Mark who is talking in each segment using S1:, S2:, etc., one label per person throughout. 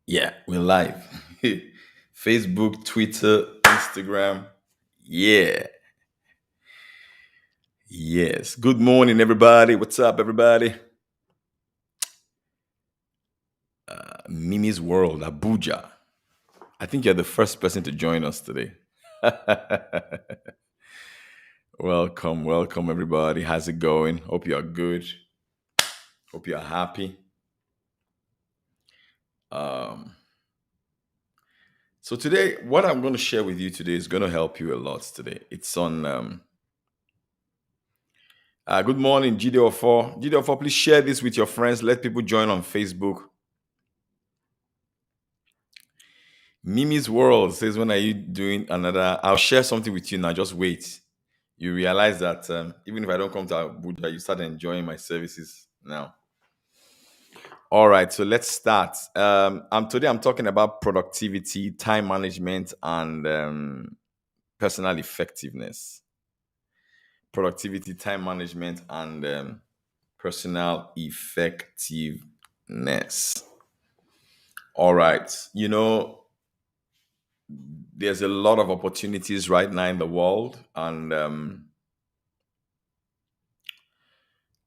S1: Yeah, we're live. Facebook, Twitter, Instagram. Yeah. Yes. Good morning, everybody. What's up, everybody? Mimi's World, Abuja. I think you're the first person to join us today. welcome, everybody. How's it going? Hope you're good. Hope you're happy. Um, so today, what I'm going to share with you today is going to help you a lot today. It's on good morning, GDO4. GDO4, please share this with your friends. Let people join on Facebook. Mimi's World says, when are you doing another? I'll share something with you now. Just wait. You realize that even if I don't come to Abuja, you start enjoying my services now. All right, so let's start. Today I'm talking about productivity, time management, and personal effectiveness. Productivity, time management, and personal effectiveness. All right. There's a lot of opportunities right now in the world, and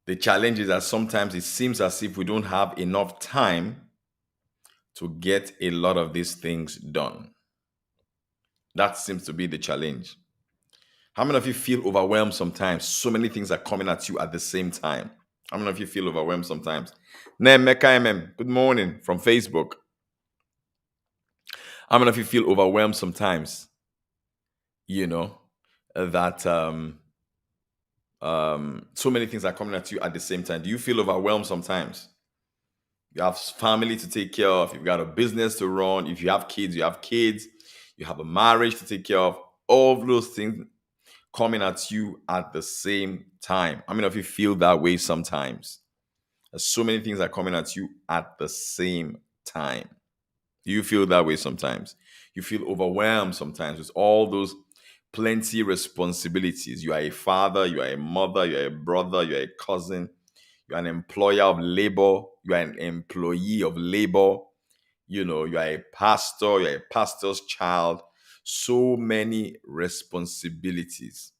S1: the challenge is that sometimes it seems as if we don't have enough time to get a lot of these things done. That seems to be the challenge. How many of you feel overwhelmed sometimes? So many things are coming at you at the same time. How many of you feel overwhelmed sometimes? Nemeka good morning from Facebook. How many of you feel overwhelmed sometimes? You know, that so many things are coming at you at the same time. Do you feel overwhelmed sometimes? You have family to take care of, you've got a business to run, if you have kids, you have kids, you have a marriage to take care of, all of those things coming at you at the same time. How many of you feel that way sometimes? So many things are coming at you at the same time. Do you feel that way sometimes? You feel overwhelmed sometimes with all those plenty responsibilities. You are a father, you are a mother, you are a brother, you are a cousin, you are an employer of labor, you are an employee of labor, you are a pastor, you are a pastor's child. So many responsibilities.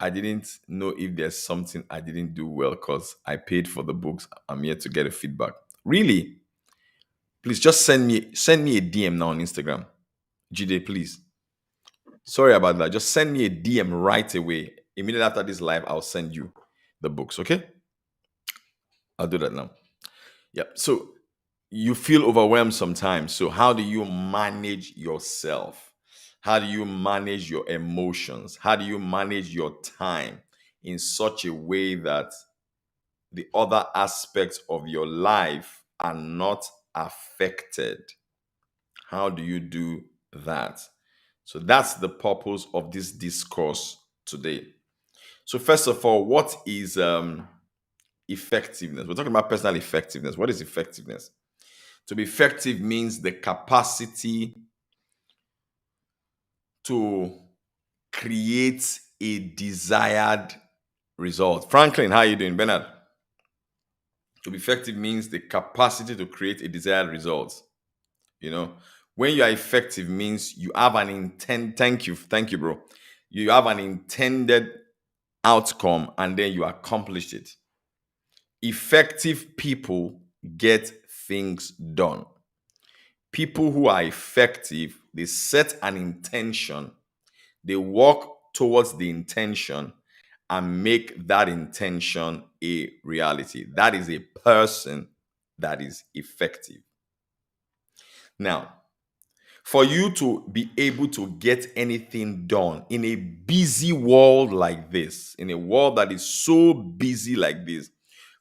S1: I didn't know if there's something I didn't do well because I paid for the books. I'm here to get a feedback. Really? Please just send me a DM now on Instagram. GD, please. Sorry about that. Just send me a DM right away. Immediately after this live, I'll send you the books. Okay? I'll do that now. Yeah. So you feel overwhelmed sometimes. So how do you manage yourself? How do you manage your emotions? How do you manage your time in such a way that the other aspects of your life are not affected? How do you do that? So that's the purpose of this discourse today. So first of all, what is effectiveness? We're talking about personal effectiveness. What is effectiveness? To be effective means the capacity to create a desired result. Franklin, how are you doing? Bernard? To be effective means the capacity to create a desired result. When you are effective means you have an intent. Thank you, bro. You have an intended outcome and then you accomplish it. Effective people get things done. People who are effective, they set an intention, they work towards the intention and make that intention a reality. That is a person that is effective. Now, for you to be able to get anything done in a busy world like this, in a world that is so busy like this,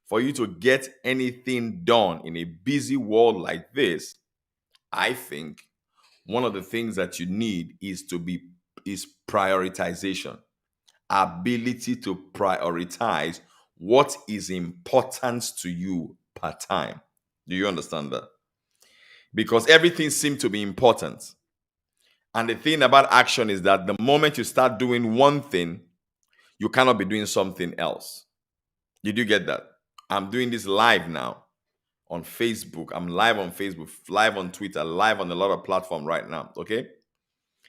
S1: for you to get anything done in a busy world like this, I think one of the things that you need is prioritization. Ability to prioritize what is important to you per time. Do you understand that? Because everything seems to be important. And the thing about action is that the moment you start doing one thing, you cannot be doing something else. Did you get that? I'm doing this live now. on Facebook. I'm live on Facebook, live on Twitter, live on a lot of platforms right now. Okay.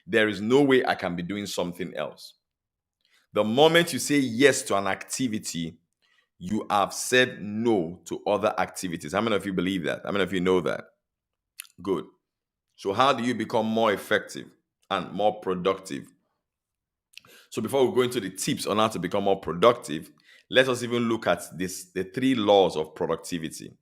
S1: There is no way I can be doing something else. The moment you say yes to an activity, you have said no to other activities. How many of you believe that? How many of you know that? Good. So, how do you become more effective and more productive? So, before we go into the tips on how to become more productive, let us even look at the three laws of productivity.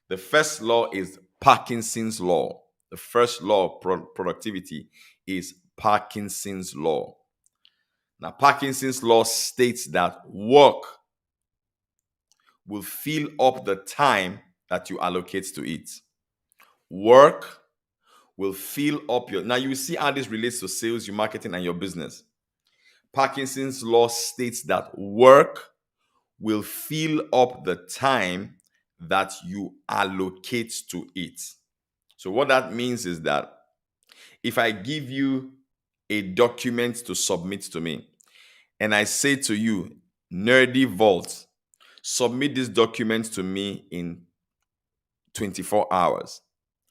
S1: The first law is Parkinson's law. The first law of productivity is Parkinson's law. Now, Parkinson's law states that work will fill up the time that you allocate to it. Work will fill up your. Now, you see how this relates to sales, your marketing, and your business. Parkinson's law states that work will fill up the time that you allocate to it. So, what that means is that if I give you a document to submit to me, and I say to you, Nerdy Vault, submit this document to me in 24 hours.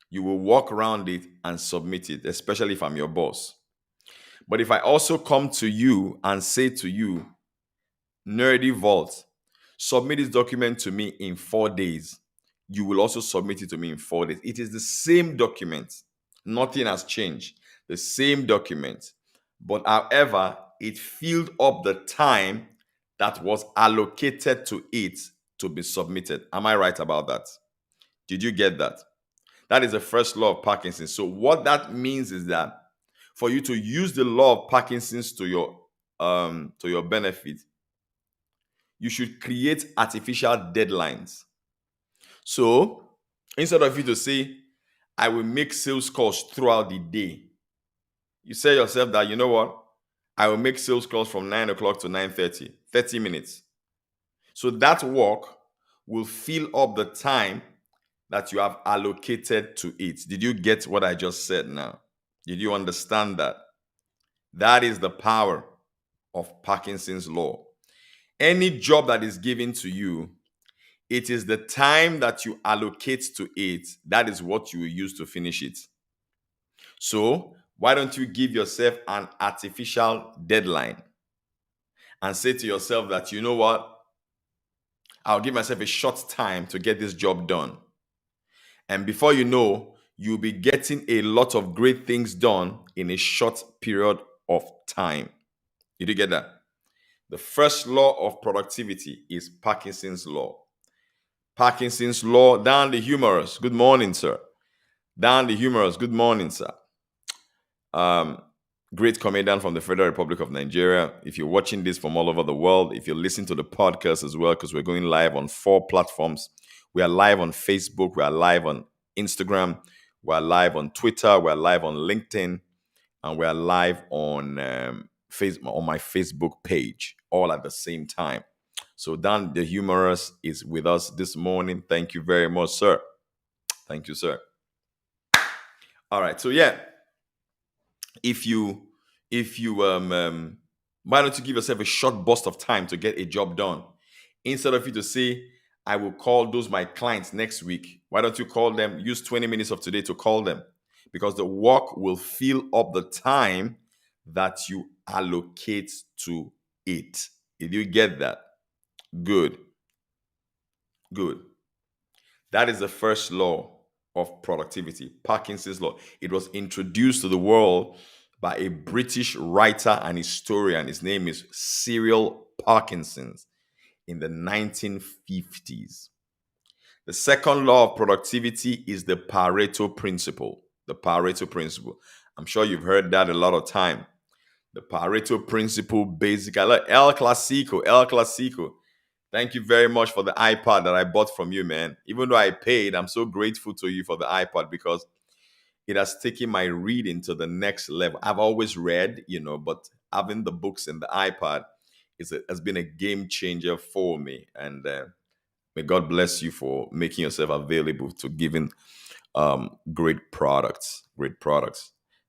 S1: You will walk around it and submit it, especially if I'm your boss. But if I also come to you and say to you, Nerdy Vault, submit this document to me in 4 days, you will also submit it to me in 4 days. It is the same document. Nothing has changed. The same document. But however, it filled up the time that was allocated to it to be submitted. Am I right about that? Did you get that? That is the first law of Parkinson's. So what that means is that for you to use the law of Parkinson's to your benefit, you should create artificial deadlines. So instead of you to say, I will make sales calls throughout the day, you say yourself that, you know what? I will make sales calls from 9 o'clock to 9:30, 30 minutes. So that work will fill up the time that you have allocated to it. Did you get what I just said now? Did you understand that? That is the power of Parkinson's law. Any job that is given to you, it is the time that you allocate to it. That is what you will use to finish it. So why don't you give yourself an artificial deadline and say to yourself that, you know what? I'll give myself a short time to get this job done. And before you know, you'll be getting a lot of great things done in a short period of time. Did you get that? The first law of productivity is Parkinson's law. Parkinson's law, Dan the humorous. Good morning, sir. Dan the humorous. Good morning, sir. Great comedian from the Federal Republic of Nigeria. If you're watching this from all over the world, if you're listening to the podcast as well, because we're going live on 4 platforms. We are live on Facebook. We are live on Instagram. We are live on Twitter. We are live on LinkedIn. And we are live on Facebook, on my Facebook page, all at the same time. So Dan the humorous is with us this morning. Thank you very much, sir. Thank you, sir. All right. So yeah, if you why don't you give yourself a short burst of time to get a job done? Instead of you to say, I will call those my clients next week, why don't you call them? Use 20 minutes of today to call them, because the work will fill up the time that you allocate to it. Did you get that? Good. That is the first law of productivity, Parkinson's law. It was introduced to the world by a British writer and historian. His name is Cyril Parkinson in the 1950s. The second law of productivity is the Pareto Principle. The Pareto Principle. I'm sure you've heard that a lot of time. The Pareto Principle, basically, El Clasico. Thank you very much for the iPad that I bought from you, man. Even though I paid, I'm so grateful to you for the iPad because it has taken my reading to the next level. I've always read, but having the books and the iPad has been a game changer for me. And may God bless you for making yourself available to giving great products.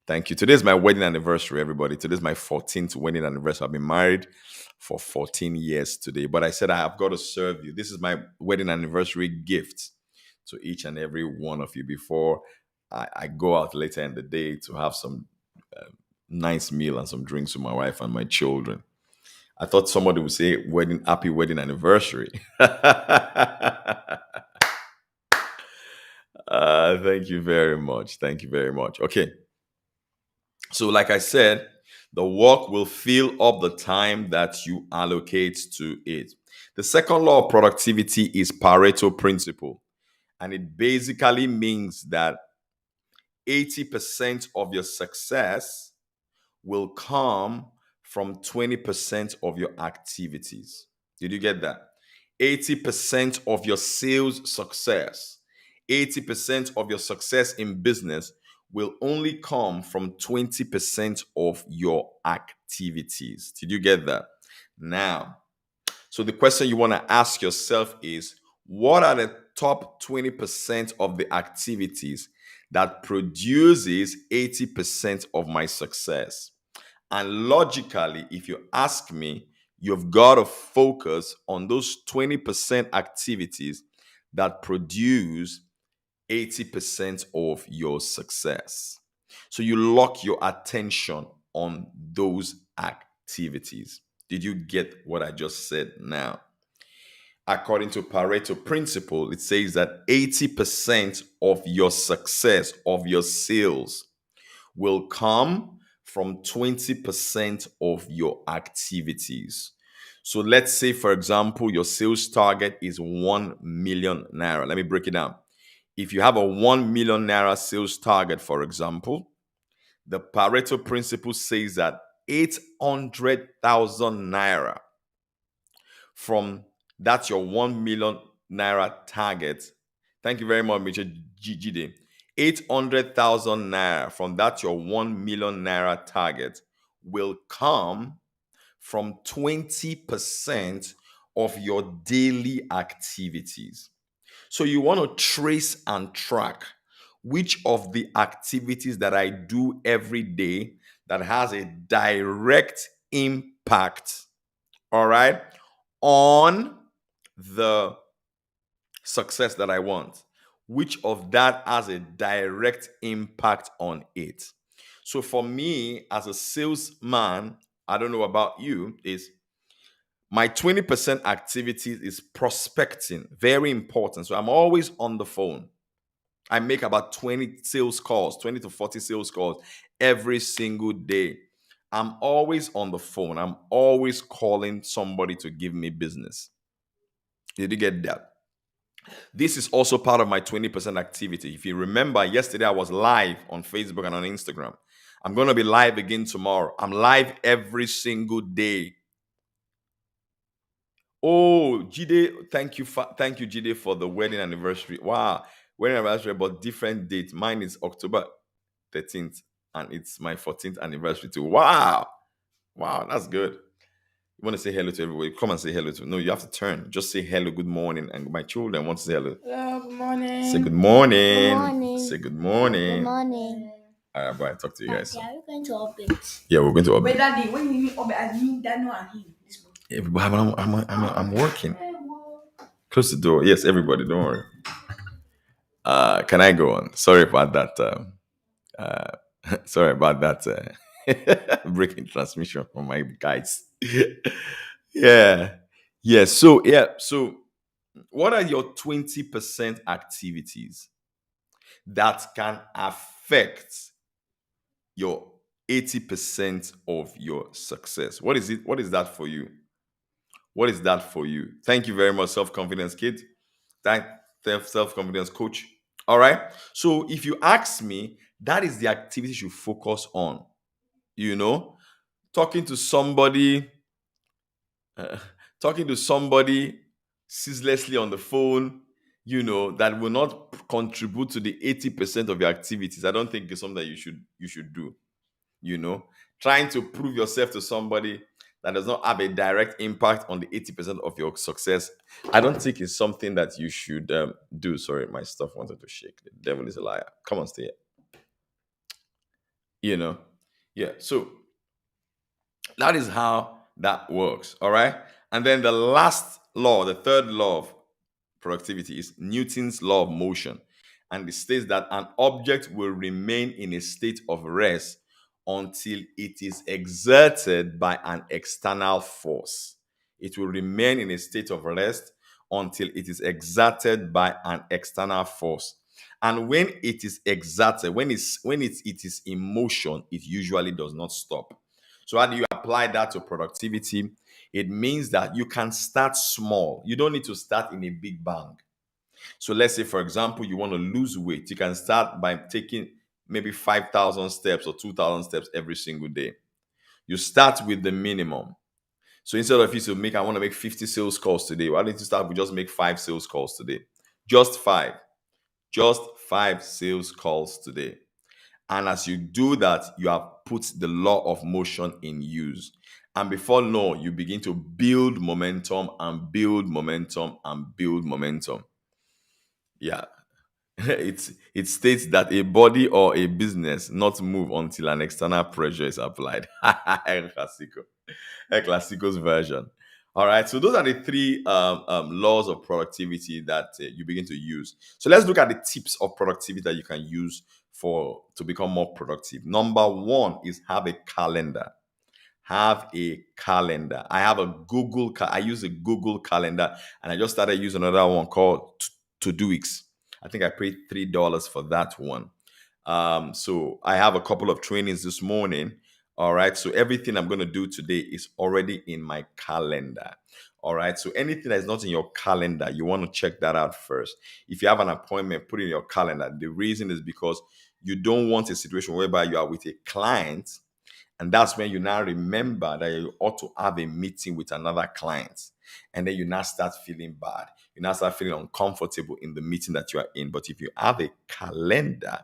S1: Thank you. Today's my wedding anniversary, everybody. Today's my 14th wedding anniversary. I've been married for 14 years today. But I said I have got to serve you. This is my wedding anniversary gift to each and every one of you before I go out later in the day to have some nice meal and some drinks with my wife and my children. I thought somebody would say happy wedding anniversary. Thank you very much. Thank you very much. Okay. So, like I said, the work will fill up the time that you allocate to it. The second law of productivity is Pareto Principle. And it basically means that 80% of your success will come from 20% of your activities. Did you get that? 80% of your sales success, 80% of your success in business will only come from 20% of your activities. Did you get that? Now, so the question you want to ask yourself is, what are the top 20% of the activities that produces 80% of my success? And logically, if you ask me, you've got to focus on those 20% activities that produce 80% of your success. So you lock your attention on those activities. Did you get what I just said now? According to Pareto Principle, it says that 80% of your success, of your sales, will come from 20% of your activities. So let's say, for example, your sales target is 1 million naira. Let me break it down. If you have a 1 million naira sales target, for example, the Pareto Principle says that 800,000 naira from that's your 1 million naira target. Thank you very much, Mr. Gide. 800,000 naira from that your 1 million naira target will come from 20% of your daily activities. So you want to trace and track which of the activities that I do every day that has a direct impact, all right, on the success that I want. Which of that has a direct impact on it? So for me, as a salesman, I don't know about you, is my 20% activities is prospecting. Very important. So I'm always on the phone. I make about 20 sales calls, 20 to 40 sales calls every single day. I'm always on the phone. I'm always calling somebody to give me business. Did you get that? This is also part of my 20% activity. If you remember, yesterday I was live on Facebook and on Instagram. I'm going to be live again tomorrow. I'm live every single day. Oh, Jide, thank you, Jide, for the wedding anniversary. Wow, wedding anniversary, but different date. Mine is October 13th, and it's my 14th anniversary too. Wow, that's good. You want to say hello to everybody? Come and say hello to. No, you have to turn. Just say hello, good morning, and my children want to say hello.
S2: Hello, good morning.
S1: Say good morning.
S3: Good morning.
S1: Say good morning.
S3: Good morning.
S1: All right, bye. Talk to you guys.
S3: Are we going to update?
S1: Yeah, we're going to
S2: Wait,
S1: update.
S2: Daddy, when you mean I mean Daniel and him. This one.
S1: Yeah, but I'm working. Close the door. Yes, everybody, don't worry. Can I go on? Sorry about that. Sorry about that. Breaking transmission from my guys. Yeah. Yeah. So what are your 20% activities that can affect your 80% of your success? What is it? What is that for you? What is that for you? Thank you very much, self-confidence kid. Thank self-confidence coach. All right. So if you ask me, that is the activity you focus on. You know, talking to somebody, uh, talking to somebody ceaselessly on the phone, that will not contribute to the 80% of your activities. I don't think it's something that you should do. Trying to prove yourself to somebody that does not have a direct impact on the 80% of your success, I don't think it's something that you should do. Sorry, my stuff wanted to shake. The devil is a liar. Come on, stay here. Yeah. So that is how that works. All right. And then the last law, the third law of productivity is Newton's law of motion. And it states that an object will remain in a state of rest until it is exerted by an external force. It will remain in a state of rest until it is exerted by an external force. And when it is exerted, it is in motion, it usually does not stop. So how do you apply that to productivity? It means that you can start small. You don't need to start in a big bang. So let's say, for example, you want to lose weight. You can start by taking maybe 5,000 steps or 2,000 steps every single day. You start with the minimum. So instead of you to make, I want to make 50 sales calls today. Why don't you start with just make 5 sales calls today? Just five. Just 5 sales calls today. And as you do that, you have put the law of motion in use. And before long, you begin to build momentum and build momentum and build momentum. Yeah. It states that a body or a business not move until an external pressure is applied. El Clasico. El Clasico's version. All right. So those are the three laws of productivity that you begin to use. So let's look at the tips of productivity that you can use for to become more productive. Number one is have a calendar. Have a calendar. I have a I use a Google calendar, and I just started using another one called To I think I paid $3 for that one. So I have a couple of trainings this morning. All right. So everything I'm going to do today is already in my calendar. All right. So anything that's not in your calendar, you want to check that out first. If you have an appointment, put it in your calendar. The reason is because you don't want a situation whereby you are with a client, and that's when you now remember that you ought to have a meeting with another client. And then you now start feeling bad. You now start feeling uncomfortable in the meeting that you are in. But if you have a calendar,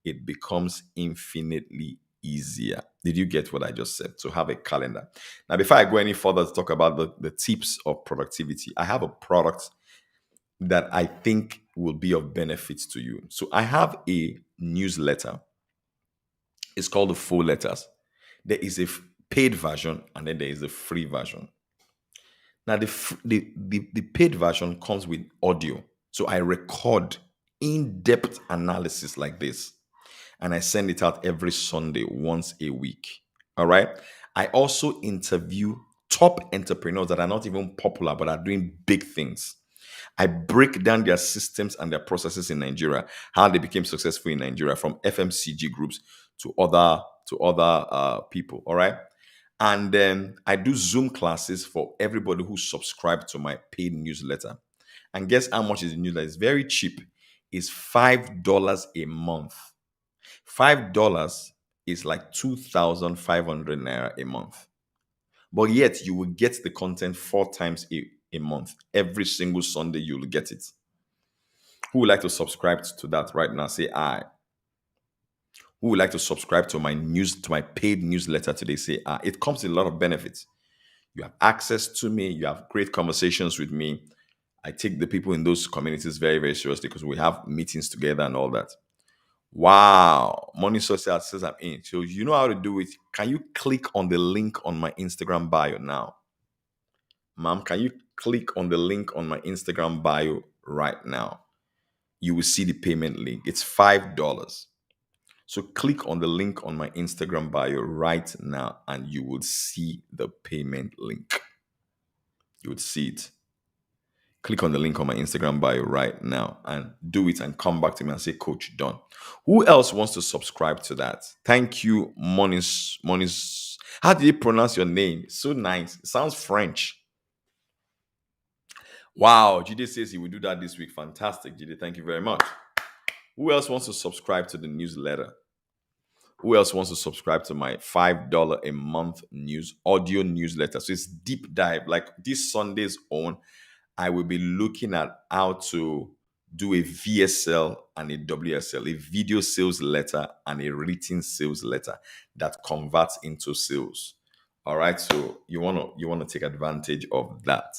S1: it becomes infinitely easier. Did you get what I just said? So have a calendar. Now, before I go any further to talk about the tips of productivity, I have a product that I think will be of benefit to you. So I have a newsletter. It's called the Full Letters. There is a paid version and then there is a free version. Now, the paid version comes with audio. So I record in-depth analysis like this and I send it out every Sunday, once a week. All right. I also interview top entrepreneurs that are not even popular but are doing big things. I break down their systems and their processes in Nigeria, how they became successful in Nigeria, from FMCG groups to other people. All right. And then I do Zoom classes for everybody who subscribed to my paid newsletter. And guess how much is the newsletter? It's very cheap. It's $5 a month. $5 is like 2,500 naira a month. But yet you will get the content 4 times a month. Every single Sunday you will get it. Who would like to subscribe to that right now? Say I. Who would like to subscribe to my paid newsletter today? Say I. It comes with a lot of benefits. You have access to me. You have great conversations with me. I take the people in those communities very, very seriously because we have meetings together and all that. Wow. Money Social says I'm in. So you know how to do it. Can you click on the link on my Instagram bio now? Ma'am, can you click on the link on my Instagram bio right now? You will see the payment link. It's $5. So click on the link on my Instagram bio right now and you will see the payment link. You would see it. Click on the link on my Instagram bio right now and do it and come back to me and say, Coach, done. Who else wants to subscribe to that? Thank you, Monis. How do you pronounce your name? So nice. It sounds French. Wow. Jide says he will do that this week. Fantastic, Jide. Thank you very much. Who else wants to subscribe to the newsletter? Who else wants to subscribe to my $5 a month audio newsletter? So it's deep dive. Like this Sunday's own, I will be looking at how to do a VSL and a WSL, a video sales letter and a written sales letter that converts into sales. All right. So you want to take advantage of that.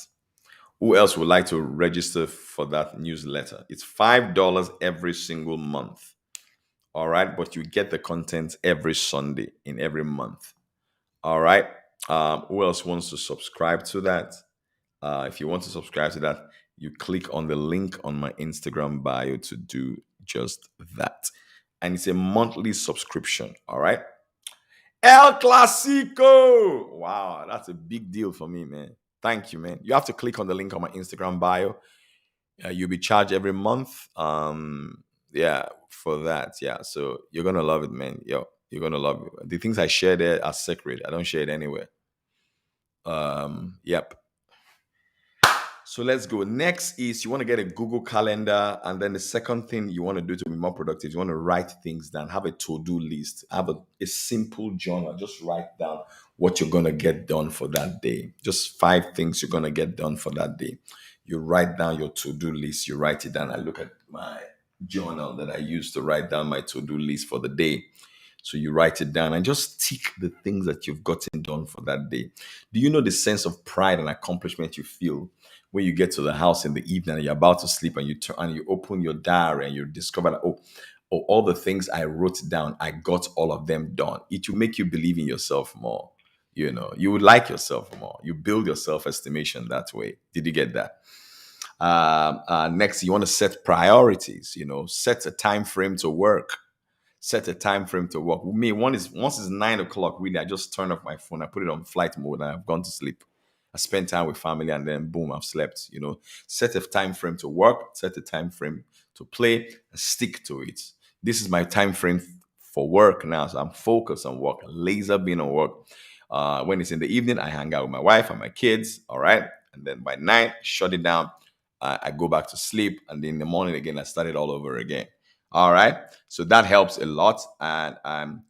S1: Who else would like to register for that newsletter? It's $5 every single month. All right. But you get the content every Sunday in every month. All right. Who else wants to subscribe to that? If you want to subscribe to that, You click on the link on my Instagram bio to do just that. And it's a monthly subscription. All right. El Clasico. Wow, that's a big deal for me, man. Thank you, man. You have to click on the link on my Instagram bio. You'll be charged every month. Yeah, for that. Yeah, so you're gonna love it, man. Yo, you're gonna love it. The things I share there are sacred. I don't share it anywhere. Yep. So let's go. Next is you want to get a Google Calendar, and then the second thing you want to do to be more productive, you want to write things down. Have a to-do list. Have a simple journal. Just write down what you're gonna get done for that day. Just 5 things you're gonna get done for that day. You write down your to-do list. You write it down. I look at my journal that I use to write down my to-do list for the day. So you write it down and just tick the things that you've gotten done for that day. Do you know the sense of pride and accomplishment you feel when you get to the house in the evening and you're about to sleep and you turn and you open your diary and you discover that, oh, all the things I wrote down, I got all of them done. It will make you believe in yourself more. You would like yourself more. You build your self-estimation that way. Did you get that? Next, you want to set priorities. Set a time frame to work. Set a time frame to work. With me, once it's 9 o'clock, really, I just turn off my phone. I put it on flight mode and I've gone to sleep. I spend time with family and then boom, I've slept. Set a time frame to work, set a time frame to play, and stick to it. This is my time frame for work now. So I'm focused on work, laser being on work. When it's in the evening, I hang out with my wife and my kids. All right. And then by night, shut it down. I go back to sleep. And then in the morning again, I start it all over again. All right. So that helps a lot. And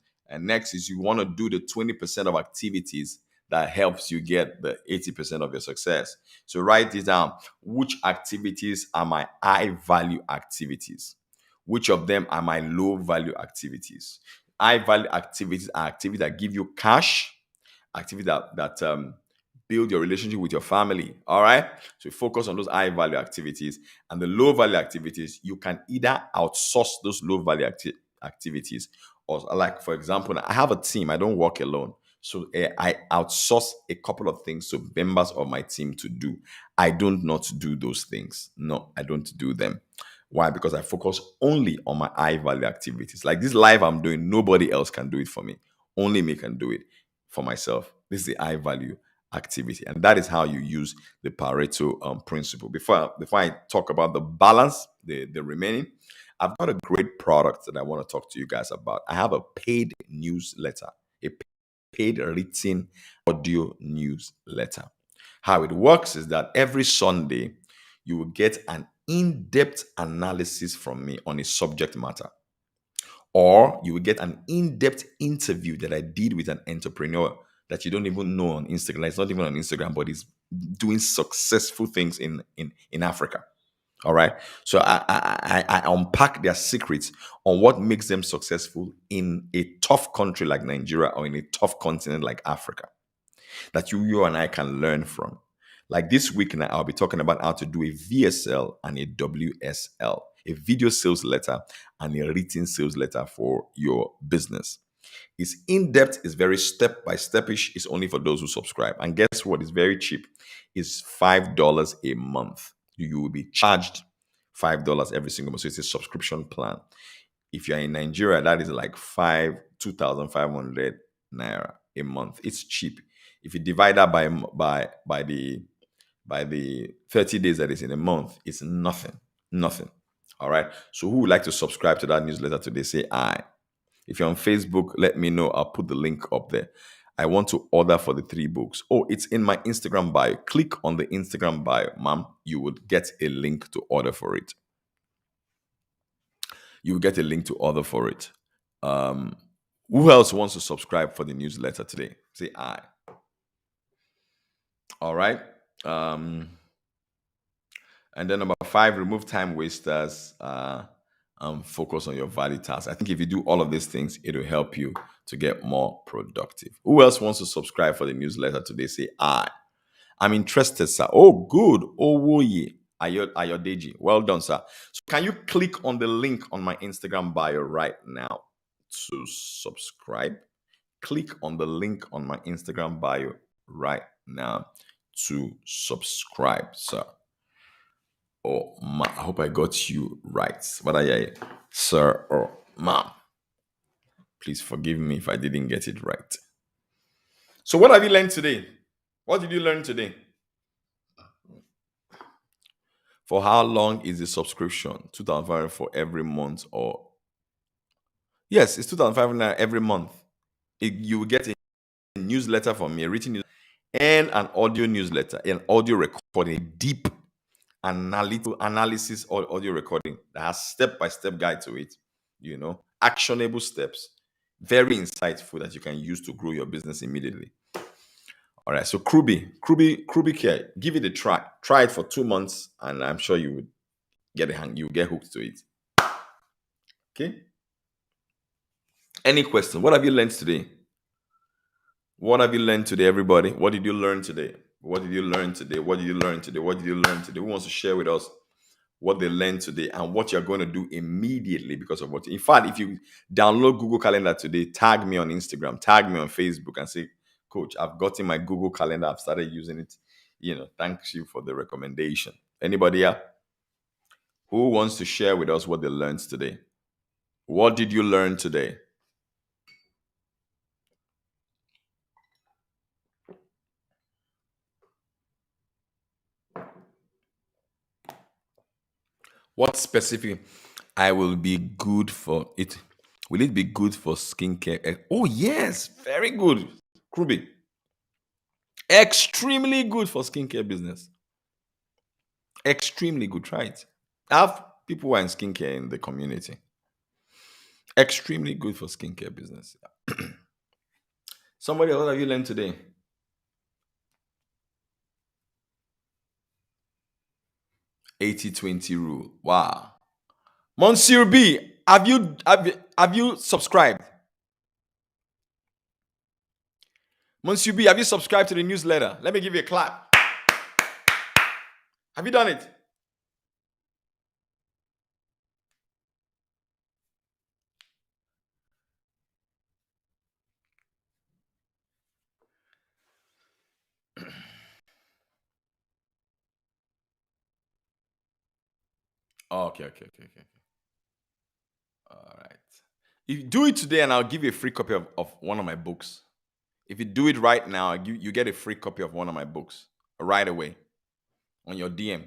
S1: next is you want to do the 20% of activities that helps you get the 80% of your success. So write this down. Which activities are my high value activities? Which of them are my low value activities? High value activities are activities that give you cash, activities that build your relationship with your family. All right. So focus on those high value activities, and the low value activities, you can either outsource those low value activities, or like, for example, I have a team. I don't work alone. So I outsource a couple of things to members of my team to do. I don't not do those things. No, I don't do them. Why? Because I focus only on my high value activities. Like this live I'm doing, nobody else can do it for me. Only me can do it for myself. This is the high value activity, and that is how you use the Pareto principle. Before I talk about the balance, the remaining, I've got a great product that I want to talk to you guys about. I have a paid newsletter, a paid written audio newsletter. How it works is that every Sunday you will get an in-depth analysis from me on a subject matter, or you will get an in-depth interview that I did with an entrepreneur that you don't even know on Instagram. Like, it's not even on Instagram, but he's doing successful things in Africa. All right. So I unpack their secrets on what makes them successful in a tough country like Nigeria or in a tough continent like Africa, that you and I can learn from. Like this week now, I'll be talking about how to do a VSL and a WSL, a video sales letter and a written sales letter for your business. It's in depth, it's very step by stepish. It's only for those who subscribe. And guess what? It's very cheap. It's $5 a month. You will be charged $5 every single month. So it's a subscription plan. If you're in Nigeria, that is like 2,500 naira a month. It's cheap. If you divide that by the 30 days that is in a month, it's nothing. Nothing. All right. So who would like to subscribe to that newsletter today? Say I. If you're on Facebook, let me know. I'll put the link up there. I want to order for the 3 books. Oh, it's in my Instagram bio. Click on the Instagram bio, ma'am. You would get a link to order for it. You will get a link to order for it. Um, who else wants to subscribe for the newsletter today? Say I. All right. Um, and then number 5, remove time wasters. Focus on your value tasks. I think if you do all of these things, it will help you to get more productive. Who else wants to subscribe for the newsletter today? Say I. I'm interested, sir. Oh, good. Oh, woye. Ayodeji. Well done, sir. So can you click on the link on my Instagram bio right now to subscribe? Click on the link on my Instagram bio right now to subscribe, sir. or ma. I hope I got you right. But sir or ma'am. Please forgive me if I didn't get it right. So, what have you learned today? What did you learn today? For how long is the subscription? 2,500 for every month, or yes, it's 2,500 every month. You will get a newsletter from me, a written newsletter, and an audio newsletter, an audio recording, a deep analytical analysis or audio recording that has step-by-step guide to it, actionable steps, very insightful that you can use to grow your business immediately. All right, so Kruby Care, give it a try. Try it for 2 months, and I'm sure you would get a hang. You get hooked to it. Okay. Any question? What have you learned today? What have you learned today, everybody? What did you learn today? What did you learn today? What did you learn today? What did you learn today? Who wants to share with us what they learned today and what you're going to do immediately because of what? In fact, if you download Google Calendar today, tag me on Instagram, tag me on Facebook, and say, Coach, I've gotten my Google Calendar. I've started using it. Thanks you for the recommendation. Anybody else who wants to share with us what they learned today? What did you learn today? What specific? I will be good for it. Will it be good for skincare? Oh, yes. Very good. Kruby. Extremely good for skincare business. Extremely good. Try it. I have people who are in skincare in the community. Extremely good for skincare business. Somebody, what have you learned today? 80-20 rule. Wow. Monsieur B, have you subscribed? Monsieur B, have you subscribed to the newsletter? Let me give you a clap. Have you done it? Oh, okay. All right. If you do it today, and I'll give you a free copy of one of my books. If you do it right now, you get a free copy of one of my books right away on your DM.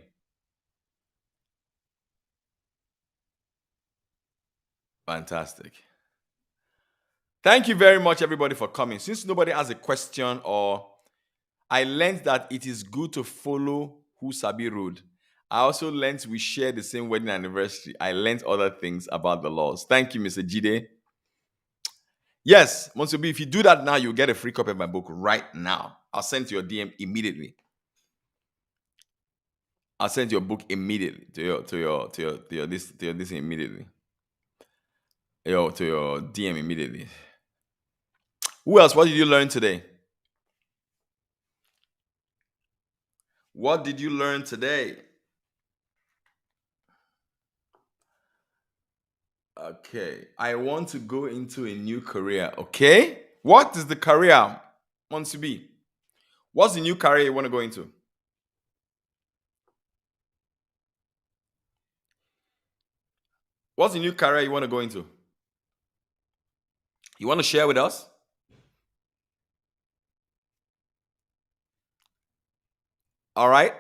S1: Fantastic. Thank you very much, everybody, for coming. Since nobody has a question, or I learned that it is good to follow who Sabi Road. I also learned we share the same wedding anniversary. I learned other things about the laws. Thank you, Mr. Jide. Yes, Monsubi, if you do that now, you'll get a free copy of my book right now. I'll send to your DM immediately. I'll send your book immediately to your this immediately. To your DM immediately. Who else? What did you learn today? What did you learn today? Okay. I want to go into a new career. Okay. What is the career? Wants to be? What's the new career you want to go into? What's the new career you want to go into? You want to share with us? All right.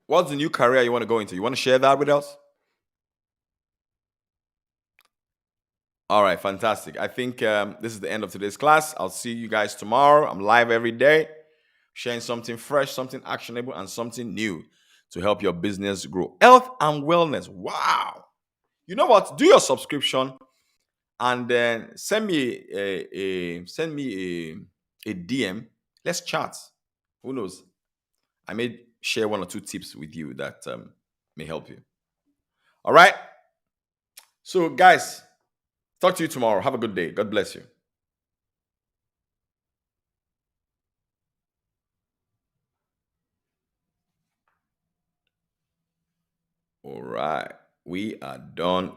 S1: What's the new career you want to go into? You want to share that with us? All right, fantastic. I think this is the end of today's class. I'll see you guys tomorrow. I'm live every day, sharing something fresh, something actionable, and something new to help your business grow. Health and wellness. Wow. You know what? Do your subscription and then send me a DM. Let's chat. Who knows? I may share one or two tips with you that may help you. All right. So, guys, talk to you tomorrow. Have a good day. God bless you. All right. We are done.